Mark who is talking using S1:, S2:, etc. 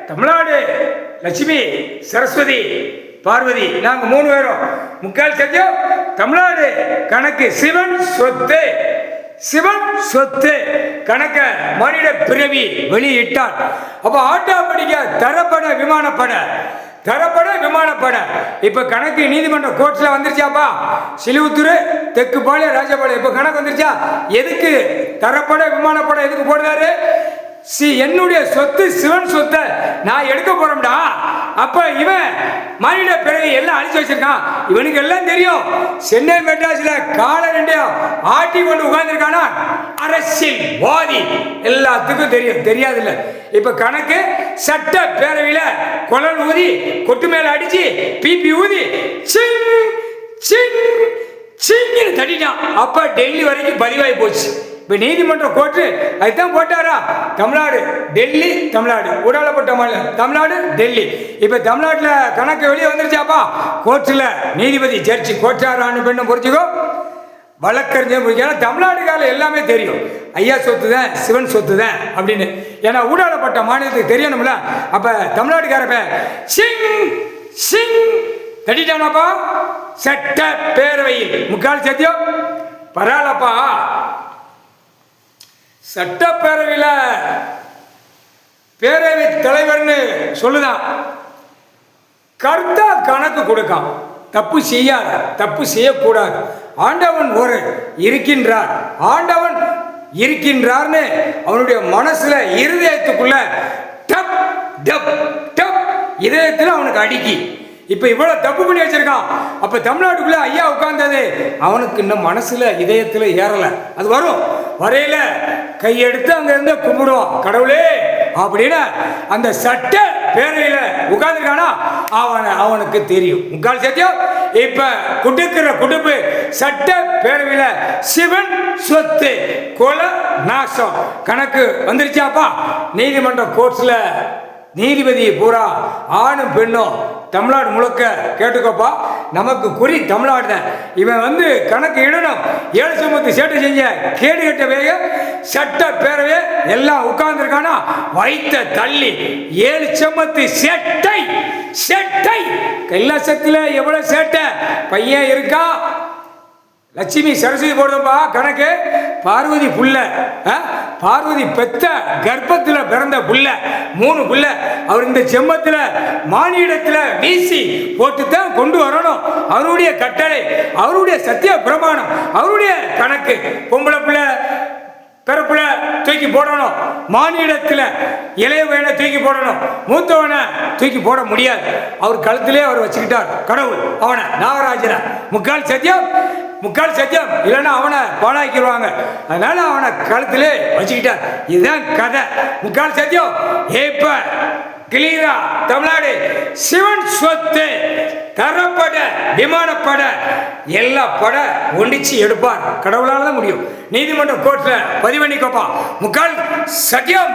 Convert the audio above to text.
S1: தமிழ்நாடு லட்சுமி சரஸ்வதி பார்வதி நாங்க 3 பேரும் முக்கால் சத்தியம். தமிழ்நாடு கணக்கு சிவன் சொத்து, சிவன் சொத்து கணக்க மனித பிறவி வெளியிட்டார். அப்ப ஆட்டோமேட்டிக்க தரப்பட விமானப்பட இப்ப கணக்கு நீதிமன்ற கோர்ட்ல வந்துருச்சாப்பா. சிலுவுத்தூர் தெக்குப்பாளையம் ராஜபாளையம் இப்ப கணக்கு வந்துருச்சா. எதுக்கு தரப்பட விமானப்பட எதுக்கு போடுறாரு? என்னுடைய சொத்து சிவன் சொத்தை நான் எடுக்க போறோம்டா. அப்ப இவன் மனித பிறகு எல்லாம் அழிச்சு வச்சிருக்கான். இவனுக்கு எல்லாம் தெரியும். சென்னை மெட்ராஸ்ல கால ரெண்டையும் ஆட்டி கொண்டு உட்கார்ந்துருக்கானா அரசியல்வாதி. எல்லாத்துக்கும் தெரியும், தெரியாது இல்ல. இப்ப கணக்கு சட்ட பேரவையில குழல் ஊதி கொட்டு மேல அடிச்சு பிபி ஊதி சிங் சிங் சிங்னு தட்டிட்டான். அப்ப டெல்லி வரைக்கும் பதிவாகி போச்சு. இப்போ நீதிமன்ற கோர்ட்டு அதுதான் போட்டாரா. தமிழ்நாடு டெல்லி, தமிழ்நாடு உடாலப்பட்ட மாநிலம் தமிழ்நாடு டெல்லி. இப்போ தமிழ்நாட்டில் கணக்கு வெளியே வந்துருச்சாப்பா. கோர்ட்டில் நீதிபதி ஜட்ஜி கோச்சாரான்னு பெண்ணை புரிஞ்சுக்கோ, வழக்கறிஞர் புரிஞ்சுக்கோ. தமிழ்நாடுக்கால எல்லாமே தெரியும். ஐயா சொத்து தான் சிவன் சொத்து தான் அப்படின்னு. ஏன்னா ஊடாலப்பட்ட மாநிலத்துக்கு தெரியணும்ல. அப்போ தமிழ்நாடுக்காரப்ப சிங் சிங் தட்டிட்டானாப்பா. சட்ட பேரவையில் முக்கால் சத்தியம் பரவாயில்லப்பா. சட்டப்பேரவையில் பேரவை தலைவர்னு சொல்லுதான். கர்த்தா கணக்கு கொடுக்கான். தப்பு செய்யாத, தப்பு செய்யக்கூடாது. ஆண்டவன் ஒரு இருக்கின்றார், ஆண்டவன் இருக்கின்றார்னு அவனுடைய மனசுல இருதயத்துக்குள்ள டப் டப் டப் இதயத்தில் அவனுக்கு அடிக்கி. இப்ப இவ்வளவு தப்பு பண்ணி வச்சிருக்கான். அப்ப தமிழ்நாட்டுக்குள்ள ஐயா உட்கார்ந்தது அவனுக்கு இன்னும் மனசுல இதயத்துல ஏறல. அது வரும், வரையில கையெடுத்து அங்க இருந்து கும்பிடுவான், கடவுளே அப்படின்னு. அந்த சட்ட பேரையில உட்கார்ந்துருக்கானா அவனுக்கு தெரியும். முக்கால் சத்தியம். இப்ப குடுக்கிற குடுப்பு சட்ட பேரவையில சிவன் சொத்து கொல நாசம் கணக்கு வந்துருச்சாப்பா. நீதிமன்ற கோர்ட்ஸ்ல நீதிபதி பூரா ஆணும் பெண்ணும் தமிழ்நாடு முழுக்க கேட்டுக்கோப்பா. நமக்கு குறி தமிழ்நாடு தான். இவன் கணக்கு இடணும். 7 சமூகத்து சேட்டை செஞ்ச கேடு கட்ட வேக சட்ட பேரவே எல்லாம் உட்கார்ந்துருக்கானா வைத்த தள்ளி 7 சமத்து சேட்டை சேட்டை கைலாசத்துல எவ்வளவு சேட்டை பையன் இருக்கா. லட்சுமி சரஸ்வதி போடுறப்பா கணக்கு. பார்வதி புள்ள, பார்வதி பெத்த கர்ப்பத்தில் பிறந்த புள்ள 3 புள்ள. அவர் இந்த செம்மத்தில் மானிடத்தில் வீசி போட்டுத்தான் கொண்டு வரணும். அவருடைய கட்டளை, அவருடைய சத்திய பிரமாணம், அவருடைய கணக்கு. பொம்பளை பிள்ளை பிறப்புல தூக்கி போடணும். மானிடத்தில் இளையவனை தூக்கி போடணும், மூத்தவனை தூக்கி போட முடியாது. அவர் கழுத்திலே அவர் வச்சுக்கிட்டார் கடவுள் அவனை, நாகராஜனை. முக்கால் சத்தியம், முக்கால் சத்தியம் இல்லைன்னா அவனை பாழாக்கிடுவாங்க. அதனால அவனை கழுத்திலே வச்சுக்கிட்டார். இதுதான் கதை. முக்கால் சத்தியம். இப்ப கிளியரா தமிழ்நாடு சிவன் சொத்து தரப்பட விமானப்பட எல்லா பட ஒண்டிச்சு எடுப்பார். கடவுளால தான் முடியும். நீதிமன்ற கோர்ட்ல பதிவு பண்ணிக்கோப்பா. முக்கால் சத்தியம்.